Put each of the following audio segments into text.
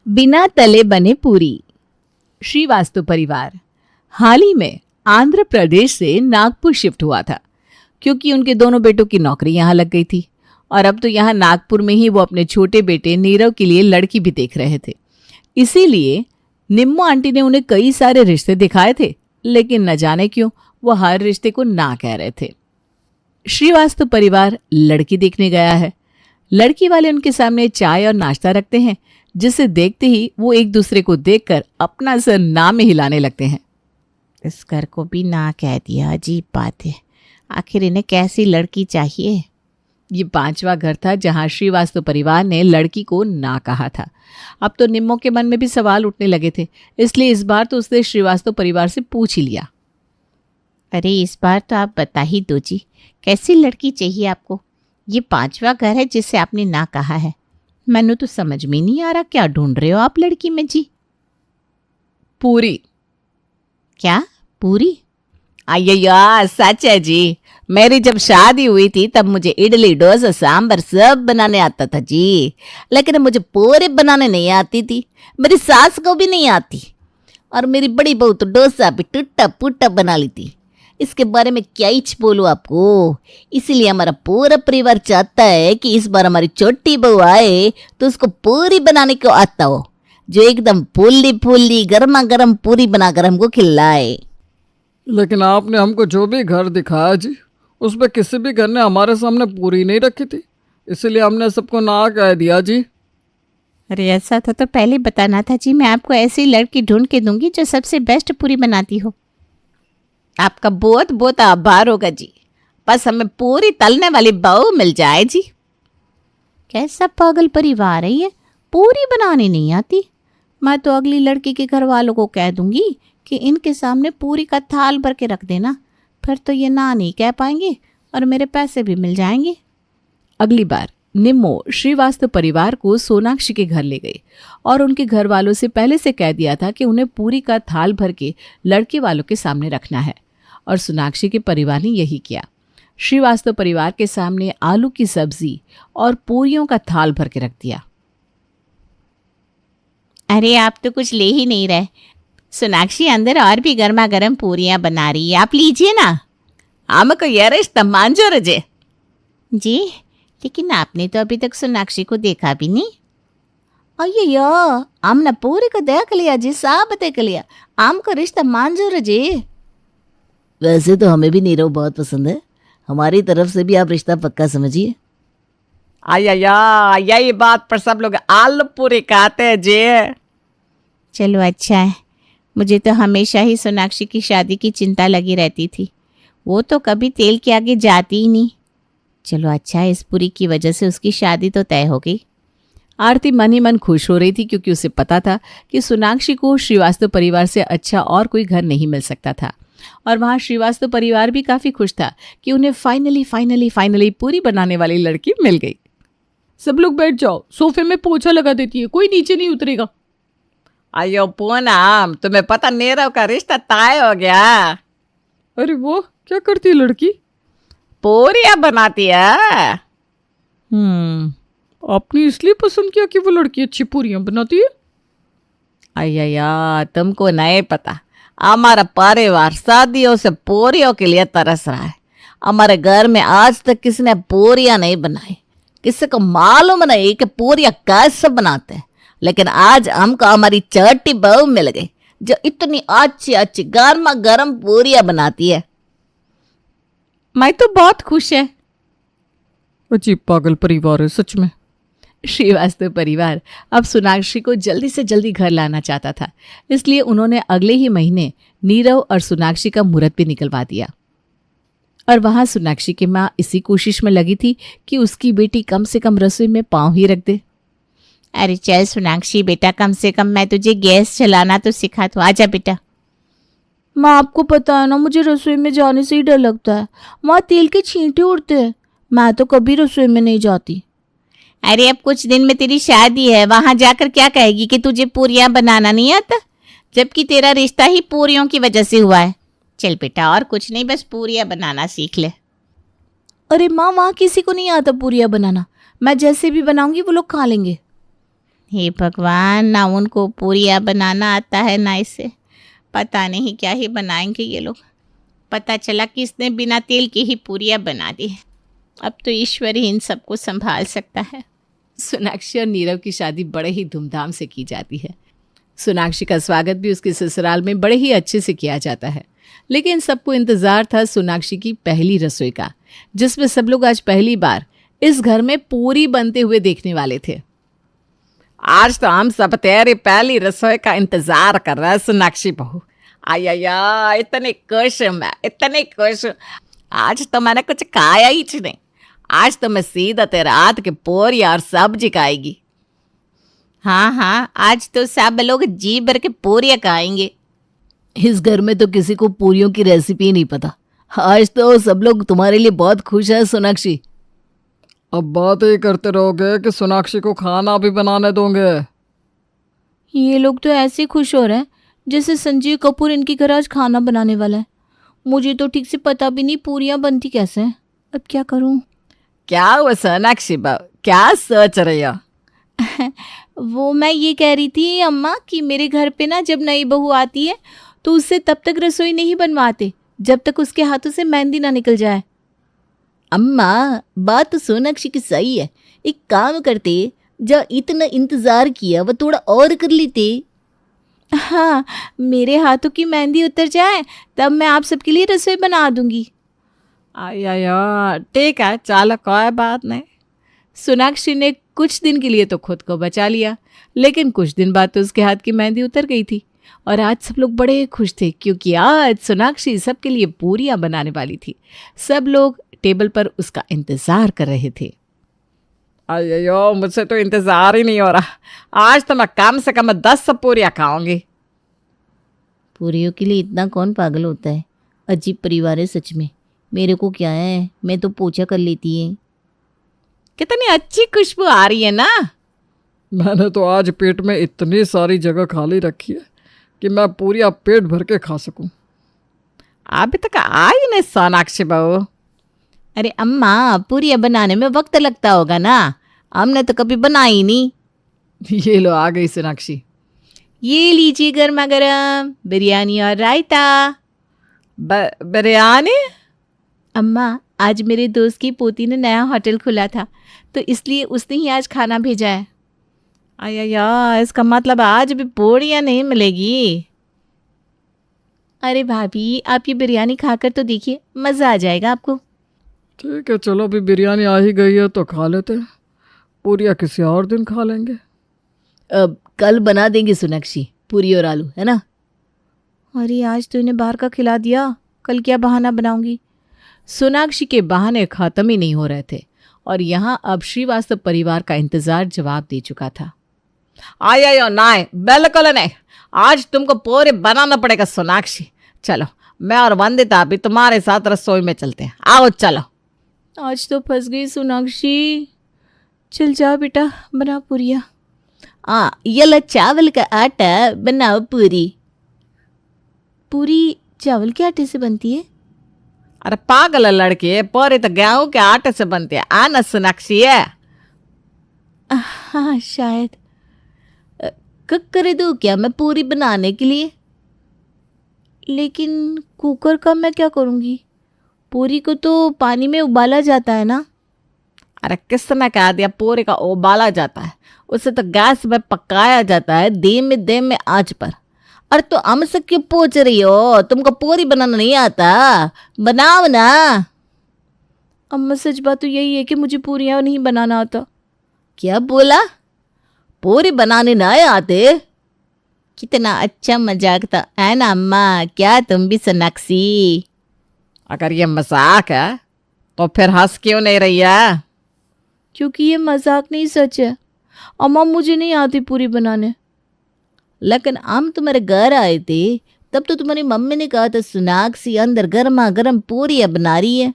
बिना तले बने पूरी। श्रीवास्तव परिवार हाल ही में आंध्र प्रदेश से नागपुर शिफ्ट हुआ था, क्योंकि उनके दोनों बेटों की नौकरी यहाँ लग गई थी और अब तो यहाँ नागपुर में ही वो अपने छोटे बेटे नीरव के लिए लड़की भी देख रहे थे। इसीलिए निम्मो आंटी ने उन्हें कई सारे रिश्ते दिखाए थे, लेकिन न जाने क्यों वो हर रिश्ते को ना कह रहे थे। श्रीवास्तव परिवार लड़की देखने गया है। लड़की वाले उनके सामने चाय और नाश्ता रखते हैं, जिसे देखते ही वो एक दूसरे को देखकर अपना सर ना में हिलाने लगते हैं। इस घर को भी ना कह दिया, अजीब बात है। आखिर इन्हें कैसी लड़की चाहिए? ये 5वां घर था जहां श्रीवास्तव परिवार ने लड़की को ना कहा था। अब तो निम्मो के मन में भी सवाल उठने लगे थे, इसलिए इस बार तो उसने श्रीवास्तव परिवार से पूछ ही लिया। अरे इस बार तो आप बता ही दो जी, कैसी लड़की चाहिए आपको? ये 5वां घर है जिसे आपने ना कहा है। मैंने तो समझ में नहीं आ रहा, क्या ढूंढ रहे हो आप लड़की में जी? पूरी। क्या पूरी? अय्या सच है जी। मेरी जब शादी हुई थी तब मुझे इडली डोसा सांभर सब बनाने आता था जी, लेकिन मुझे पूरी बनाने नहीं आती थी। मेरी सास को भी नहीं आती, और मेरी बड़ी बहू तो डोसा भी टूटा फूटा बना ली थी। इसके बारे में क्या ही बोलूं आपको। इसीलिए हमारा पूरा परिवार चाहता है कि इस बार हमारी छोटी बहू आए तो उसको पूरी बनाने को आता हो, जो एकदम फूली फूली गर्मा गर्म पूरी बनाकर हमको खिलाए। लेकिन आपने हमको जो भी घर दिखाया जी, उसमें किसी भी घर ने हमारे सामने पूरी नहीं रखी थी, इसलिए हमने सबको ना कह दिया जी। अरे ऐसा था तो पहले बताना था जी, मैं आपको ऐसी लड़की ढूंढ के दूंगी जो सबसे बेस्ट पूरी बनाती हो। आपका बहुत बहुत आभार होगा जी, बस हमें पूरी तलने वाली बहू मिल जाए जी। कैसा पागल परिवार है ये, पूरी बनानी नहीं आती। मैं तो अगली लड़की के घर वालों को कह दूंगी कि इनके सामने पूरी का थाल भर के रख देना, फिर तो ये ना नहीं कह पाएंगे और मेरे पैसे भी मिल जाएंगे। अगली बार निम्मो श्रीवास्तव परिवार को सोनाक्षी के घर ले गई और उनके घर वालों से पहले से कह दिया था कि उन्हें पूरी का थाल भर के लड़के वालों के सामने रखना है, और सोनाक्षी के परिवार ने यही किया। श्रीवास्तव परिवार के सामने आलू की सब्जी और पूरियों का थाल भर के रख दिया। अरे आप तो कुछ ले ही नहीं रहे। सोनाक्षी अंदर और भी गर्मा गर्म पूरियां बना रही है, आप लीजिए ना। हमको ये रिश्ता मंजूर जे जी, लेकिन आपने तो अभी तक सोनाक्षी को देखा भी नहीं। अయ్యయ్యో हमने पूरी को देख लिया जी, सब देख लिया, हमको रिश्ता मंजूर जी। वैसे तो हमें भी नीरव बहुत पसंद है, हमारी तरफ से भी आप रिश्ता पक्का समझिए। अय्या यही बात पर सब लोग आलू पूरी खाते हैं जी। चलो अच्छा है, मुझे तो हमेशा ही सोनाक्षी की शादी की चिंता लगी रहती थी। वो तो कभी तेल के आगे जाती ही नहीं। चलो अच्छा है, इस पूरी की वजह से उसकी शादी तो तय हो गई। आरती मन ही मन खुश हो रही थी, क्योंकि उसे पता था कि सोनाक्षी को श्रीवास्तव परिवार से अच्छा और कोई घर नहीं मिल सकता था। और वहाँ श्रीवास्तव परिवार भी काफ़ी खुश था कि उन्हें फाइनली पूरी बनाने वाली लड़की मिल गई। सब लोग बैठ जाओ, सोफे में पोछा लगा देती है, कोई नीचे नहीं उतरेगा। अयो पूनम, तुम्हें पता नीरव का रिश्ता तय हो गया। अरे वो क्या करती है लड़की? पूरियां बनाती है। आपने इसलिए पसंद किया कि वो लड़की अच्छी पूरियां बनाती है? अय्या तुमको नहीं पता, हमारा परिवार शादियों से पूरियों के लिए तरस रहा है। हमारे घर में आज तक किसी ने पूरियां नहीं बनाई, किसी को मालूम नहीं कि पूरियां कैसे बनाते हैं। लेकिन आज हमको हमारी छोटी बहू मिल गई जो इतनी अच्छी गर्मा गर्म पूरियां बनाती है। मैं तो बहुत खुश है। अजीब पागल परिवार है सच में। श्रीवास्तव परिवार अब सोनाक्षी को जल्दी से जल्दी घर लाना चाहता था, इसलिए उन्होंने अगले ही महीने नीरव और सोनाक्षी का मुहूर्त भी निकलवा दिया। और वहां सोनाक्षी की माँ इसी कोशिश में लगी थी कि उसकी बेटी कम से कम रसोई में पाँव ही रख दे। अरे चल सोनाक्षी बेटा, कम से कम मैं तुझे गैस चलाना तो सिखा दूँ, आजा बेटा। माँ आपको पता है ना, मुझे रसोई में जाने से ही डर लगता है। वहाँ तेल के छींटे उड़ते हैं, मैं तो कभी रसोई में नहीं जाती। अरे अब कुछ दिन में तेरी शादी है, वहां जाकर क्या कहेगी कि तुझे पूरियां बनाना नहीं आता, जबकि तेरा रिश्ता ही पूरियों की वजह से हुआ है। चल बेटा, और कुछ नहीं, बस पूरियां बनाना सीख ले। अरे माँ, वहाँ किसी को नहीं आता पूरियां बनाना, मैं जैसे भी बनाऊंगी वो लोग खा लेंगे। हे भगवान, ना उनको पूरियाँ बनाना आता है ना इसे। पता नहीं क्या ही बनाएंगे ये लोग। पता चला कि इसने बिना तेल की ही पूरियाँ बना दी। अब तो ईश्वर ही इन सबको संभाल सकता है। सोनाक्षी और नीरव की शादी बड़े ही धूमधाम से की जाती है। सोनाक्षी का स्वागत भी उसके ससुराल में बड़े ही अच्छे से किया जाता है। लेकिन सबको इंतजार था सोनाक्षी की पहली रसोई का, जिसमें सब लोग आज पहली बार इस घर में पूरी बनते हुए देखने वाले थे। आज तो हम सब तेरी पहली रसोई का इंतजार कर रहे हैं सोनाक्षी बहू। आया इतनी खुश हूँ मैं, इतनी खुश हूँ। आज तो मैंने कुछ खाया ही नहीं। आज तो मैं सीधा तेरे हाथ के पूरी और सब्जी खाएगी। हाँ हाँ, आज तो सब लोग जी भर के पूरियाँ खाएंगे। इस घर में तो किसी को पूरियों की रेसिपी नहीं पता। आज तो सब लोग तुम्हारे लिए बहुत खुश है सोनाक्षी। अब बात ही करते रहोगे कि सोनाक्षी को खाना भी बनाने दोगे? ये लोग तो ऐसे खुश हो रहे हैं जैसे संजीव कपूर इनके घर आज खाना बनाने वाला है। मुझे तो ठीक से पता भी नहीं पूरियाँ बनती कैसे हैं। अब क्या करूँ? क्या हुआ सोनाक्षी बहू, क्या सोच रही हो? वो मैं ये कह रही थी अम्मा कि मेरे घर पे ना जब नई बहू आती है तो उससे तब तक रसोई नहीं बनवाते जब तक उसके हाथों से मेहंदी ना निकल जाए। अम्मा, बात तो सोनाक्षी की सही है। एक काम करते, जो इतना इंतजार किया वो थोड़ा और कर लेते। हाँ, मेरे हाथों की मेहंदी उतर जाए तब मैं आप सबके लिए रसोई बना दूंगी। आया ठीक है, चलो कोई बात नहीं। सोनाक्षी ने कुछ दिन के लिए तो खुद को बचा लिया, लेकिन कुछ दिन बाद तो उसके हाथ की मेहंदी उतर गई थी। और आज सब लोग बड़े खुश थे क्योंकि आज सोनाक्षी सबके लिए पूरियां बनाने वाली थी। सब लोग टेबल पर उसका इंतजार कर रहे थे। अयो, मुझसे तो इंतजार ही नहीं हो रहा। आज तो मैं कम से कम 10 पूरियाँ खाऊंगी। पूरियों के लिए इतना कौन पागल होता है? अजीब परिवार है सच में। मेरे को क्या है, मैं तो पोछा कर लेती है। कितनी अच्छी खुशबू आ रही है ना। मैंने तो आज पेट में इतनी सारी जगह खाली रखी है कि मैं पूरियाँ पेट भर के खा सकूं। अभी तक आई नहीं सोनाक्षी बहू। अरे अम्मा, पूरियाँ बनाने में वक्त लगता होगा ना, हमने तो कभी बनाई नहीं। ये लो आ गई सोनाक्षी। ये लीजिए गर्मा गर्म बिरयानी और रायता। बिरयानी? अम्मा, आज मेरे दोस्त की पोती ने नया होटल खोला था तो इसलिए उसने ही आज खाना भेजा है। आया, इसका मतलब आज भी पूरियाँ नहीं मिलेगी। अरे भाभी, आप ये बिरयानी खाकर तो देखिए, मज़ा आ जाएगा आपको। ठीक है, चलो अभी बिरयानी आ ही गई है तो खा लेते हैं। पूरियाँ किसी और दिन खा लेंगे। अब कल बना देंगे सोनाक्षी, पूरी और आलू, है ना? अरे आज तो इन्हें बाहर का खिला दिया, कल क्या बहाना बनाऊंगी। सोनाक्षी के बहाने खत्म ही नहीं हो रहे थे और यहाँ अब श्रीवास्तव परिवार का इंतजार जवाब दे चुका था। आया नहीं, बिल्कुल नहीं। आज तुमको पूरी बनाना पड़ेगा सोनाक्षी। चलो, मैं और वंदिता भी तुम्हारे साथ रसोई में चलते हैं। आओ चलो। आज तो फंस गई सोनाक्षी। चल जा बेटा, बना पूरियाँ। ये लो चावल का आटा, बनाओ पूरी। पूरी चावल के आटे से बनती है? अरे पागल है लड़की, पूरी तो गेहूं के आटे से बनती है। आना सोनाक्षी है। हाँ शायद। कक कर दो क्या मैं पूरी बनाने के लिए? लेकिन कुकर का मैं क्या करूँगी? पूरी को तो पानी में उबाला जाता है ना। अरे किसने कह दिया पूरी का उबाला जाता है? उसे तो गैस में पकाया जाता है, धीमे आंच पर। अरे तो हमसे क्यों पूछ रही हो? तुमको पूरी बनाना नहीं आता? बनाओ ना। अम्मा, सच बात तो यही है कि मुझे पूरियाँ नहीं बनाना आता। क्या बोला? पूरी बनाने ना आते? कितना अच्छा मजाक था, है ना अम्मा? क्या तुम भी सोनाक्षी? अगर ये मजाक है तो फिर हंस क्यों नहीं रही है? क्योंकि ये मजाक नहीं, सच है। अम्मा, मुझे नहीं आती पूरी बनाने। लेकिन हम तुम्हारे घर आए थे तब तो तुम्हारी मम्मी ने कहा था सोनाक्षी अंदर गर्मा गर्म पूरियाँ बना रही है।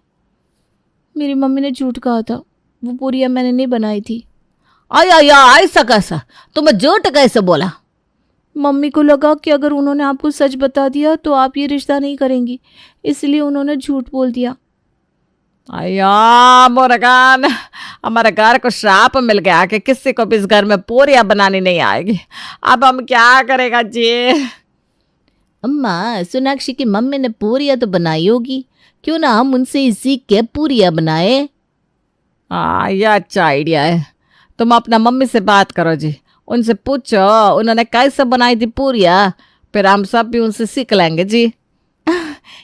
मेरी मम्मी ने झूठ कहा था, वो पूरियाँ मैंने नहीं बनाई थी। आया ऐसा कैसा? तुम्हें झूठ कैसे बोला? मम्मी को लगा कि अगर उन्होंने आपको सच बता दिया तो आप ये रिश्ता नहीं करेंगी, इसलिए उन्होंने झूठ बोल दिया। अया मुर्गन, हमारे घर को श्राप मिल गया कि किसी को भी इस घर में पूरियां बनानी नहीं आएगी। अब हम क्या करेगा जी? अम्मा, सोनाक्षी की मम्मी ने पूरियां तो बनाई होगी, क्यों ना हम उनसे ही सीख के पूरियां बनाए। हाँ, ये अच्छा आइडिया है। तुम अपना मम्मी से बात करो जी, उनसे पूछो उन्होंने कैसे बनाई थी पूरियां, फिर हम सब भी उनसे सीख लेंगे जी।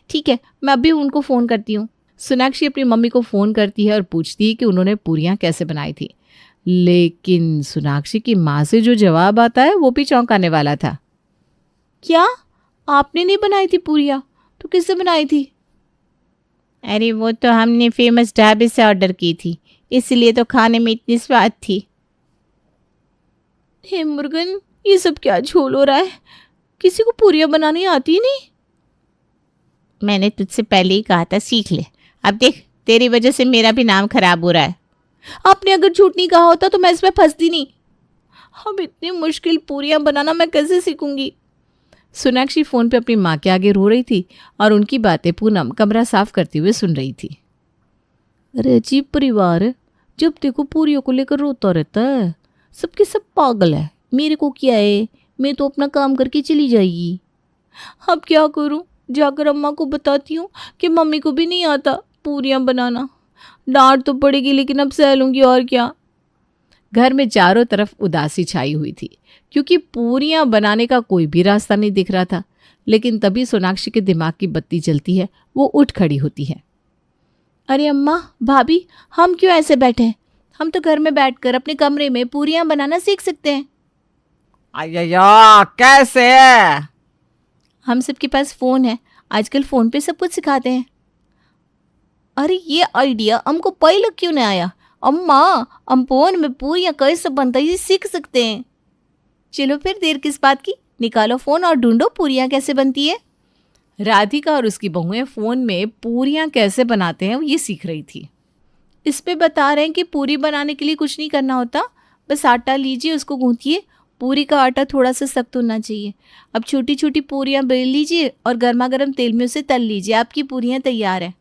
ठीक है, मैं अभी उनको फ़ोन करती हूँ। सोनाक्षी अपनी मम्मी को फ़ोन करती है और पूछती है कि उन्होंने पूरियाँ कैसे बनाई थी। लेकिन सोनाक्षी की माँ से जो जवाब आता है वो भी चौंकाने वाला था। क्या आपने नहीं बनाई थी पूरियाँ? तो किससे बनाई थी? अरे वो तो हमने फेमस ढाबे से ऑर्डर की थी, इसलिए तो खाने में इतनी स्वाद थी। हे मुर्गन, ये सब क्या झोल हो रहा है? किसी को पूरियाँ बनानी आती ही नहीं। मैंने तुझसे पहले ही कहा था सीख ले। अब देख, तेरी वजह से मेरा भी नाम खराब हो रहा है। आपने अगर झूठ नहीं कहा होता तो मैं इसमें फंसती नहीं। अब इतनी मुश्किल पूरियाँ बनाना मैं कैसे सीखूंगी? सोनाक्षी फ़ोन पे अपनी माँ के आगे रो रही थी और उनकी बातें पूनम कमरा साफ करते हुए सुन रही थी। अरे अजीब परिवार है, जब देखो पूरियों को लेकर रोता रहता है। सबके सब पागल है, मेरे को क्या है, मैं तो अपना काम करके चली जाएगी। अब क्या करूं? जाकर अम्मा को बताती हूँ कि मम्मी को भी नहीं आता पूरियाँ बनाना। डांट तो पड़ेगी लेकिन अब सह लूँगी, और क्या। घर में चारों तरफ उदासी छाई हुई थी क्योंकि पूरियाँ बनाने का कोई भी रास्ता नहीं दिख रहा था। लेकिन तभी सोनाक्षी के दिमाग की बत्ती जलती है, वो उठ खड़ी होती है। अरे अम्मा, भाभी, हम क्यों ऐसे बैठे हैं? हम तो घर में बैठकर अपने कमरे में पूरियाँ बनाना सीख सकते हैं। अय्या, कैसे? हम सबके पास फ़ोन है, आजकल फ़ोन पे सब कुछ सिखाते हैं। अरे ये आइडिया हमको पहले क्यों नहीं आया? अम्मा, हम फ़ोन में पूरियाँ कैसे बनता है ये सीख सकते हैं। चलो फिर देर किस बात की, निकालो फ़ोन और ढूंढो पूरियाँ कैसे बनती है। राधिका और उसकी बहुएं फ़ोन में पूरियाँ कैसे बनाते हैं ये सीख रही थी। इस पे बता रहे हैं कि पूरी बनाने के लिए कुछ नहीं करना होता, बस आटा लीजिए, उसको गूंथिए। पूरी का आटा थोड़ा सा सख्त होना चाहिए। अब छोटी छोटी पूरियाँ बेल लीजिए और गर्मा गर्म तेल में उसे तल लीजिए, आपकी पूरियाँ तैयार है।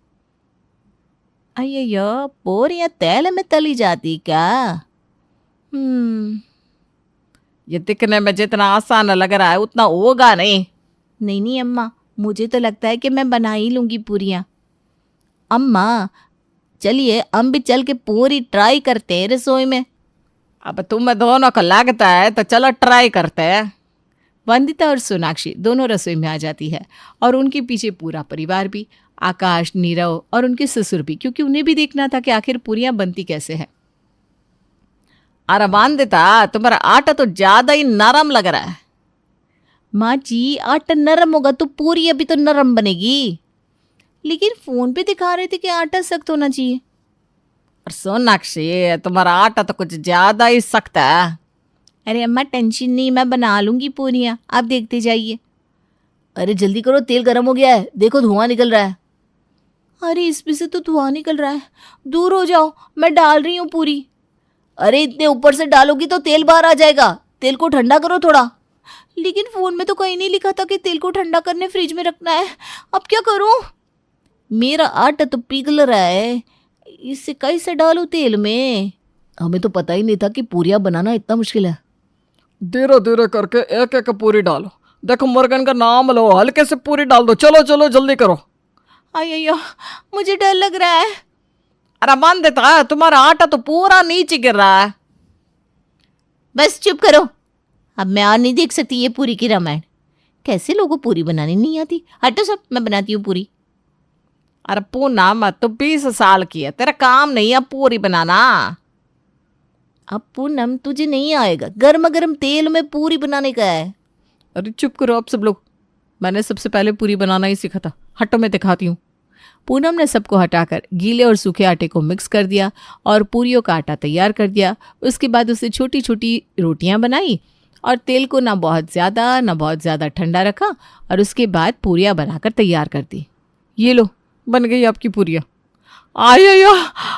अय्या, पूरियां तेल में तली जाती क्या? ये दिखने में जितना आसान लग रहा है उतना होगा नहीं। नहीं अम्मा, मुझे तो लगता है कि मैं बना ही लूँगी पूरियाँ। अम्मा, चलिए हम भी चल के पूरी ट्राई करते हैं रसोई में। अब तुम्हें दोनों को लगता है तो चलो ट्राई करते हैं। वंदिता और सोनाक्षी दोनों रसोई में आ जाती है और उनके पीछे पूरा परिवार भी, आकाश, नीरव और उनके ससुर भी, क्योंकि उन्हें भी देखना था कि आखिर पूरियां बनती कैसे है। अरे वंदिता, तुम्हारा आटा तो ज्यादा ही नरम लग रहा है। माँ जी, आटा नरम होगा तो पूरी अभी तो नरम बनेगी। लेकिन फोन पे दिखा रहे थे कि आटा सख्त होना चाहिए। और सोनाक्षी, तुम्हारा आटा तो कुछ ज्यादा ही सख्त है। अरे अम्मा टेंशन नहीं, मैं बना लूंगी पूरियां, आप देखते जाइए। अरे जल्दी करो, तेल गर्म हो गया है, देखो धुआं निकल रहा है। अरे इसमें से तो धुआं निकल रहा है, दूर हो जाओ, मैं डाल रही हूँ पूरी। अरे इतने ऊपर से डालोगी तो तेल बाहर आ जाएगा, तेल को ठंडा करो थोड़ा। लेकिन फोन में तो कहीं नहीं लिखा था कि तेल को ठंडा करने फ्रिज में रखना है, अब क्या करूं? मेरा आटा तो पिघल रहा है, इसे कैसे डालूं तेल में? हमें तो पता ही नहीं था कि पूरियां बनाना इतना मुश्किल है। धीरे धीरे करके एक एक पूरी डालो। देखो मुर्गन का नाम लो, हल्के से पूरी डाल दो। चलो चलो जल्दी करो। अय्यो, मुझे डर लग रहा है। अरे वंदिता, तुम्हारा आटा तो पूरा नीचे गिर रहा है। बस चुप करो, अब मैं और नहीं देख सकती ये पूरी की रामायण। कैसे लोगों को पूरी बनानी नहीं आती? हटो सब, मैं बनाती हूँ पूरी। अरे पूनम, तो 20 साल की है, तेरा काम नहीं है पूरी बनाना। अब पूनम तुझे नहीं आएगा, गर्मा गर्म तेल में पूरी बनाने का है। अरे चुप करो आप सब लोग, मैंने सबसे पहले पूरी बनाना ही सीखा था। हटो मैं दिखाती हूँ। पूनम ने सबको हटाकर गीले और सूखे आटे को मिक्स कर दिया और पूरियों का आटा तैयार कर दिया। उसके बाद उसे छोटी छोटी रोटियां बनाई और तेल को ना बहुत ज़्यादा ठंडा रखा और उसके बाद पूरियां बनाकर तैयार कर दी। ये लो, बन गई आपकी पूरियां। आयो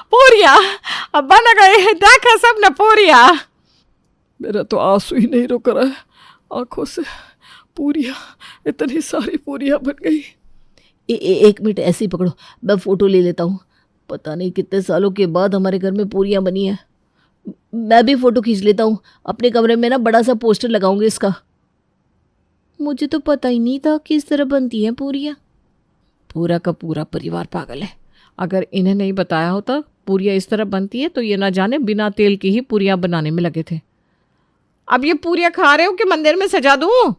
पूरिया अब बन गई, देखा सबने पूरिया। मेरा तो आंसू ही नहीं रुक रहा है आंखों से। पूरियां, इतनी सारी पूरियां बन गई। एक मिनट ऐसे ही पकड़ो, मैं फोटो ले लेता हूँ। पता नहीं कितने सालों के बाद हमारे घर में पूरियां बनी है। मैं भी फोटो खींच लेता हूँ, अपने कमरे में ना बड़ा सा पोस्टर लगाऊंगी इसका। मुझे तो पता ही नहीं था कि इस तरह बनती हैं पूरियाँ। पूरा का पूरा परिवार पागल है। अगर इन्हें नहीं बताया होता पूरियाँ इस तरह बनती है तो ये ना जाने बिना तेल की ही पूरियाँ बनाने में लगे थे। अब ये पूरियाँ खा रहे हो कि मंदिर में सजा दूँ?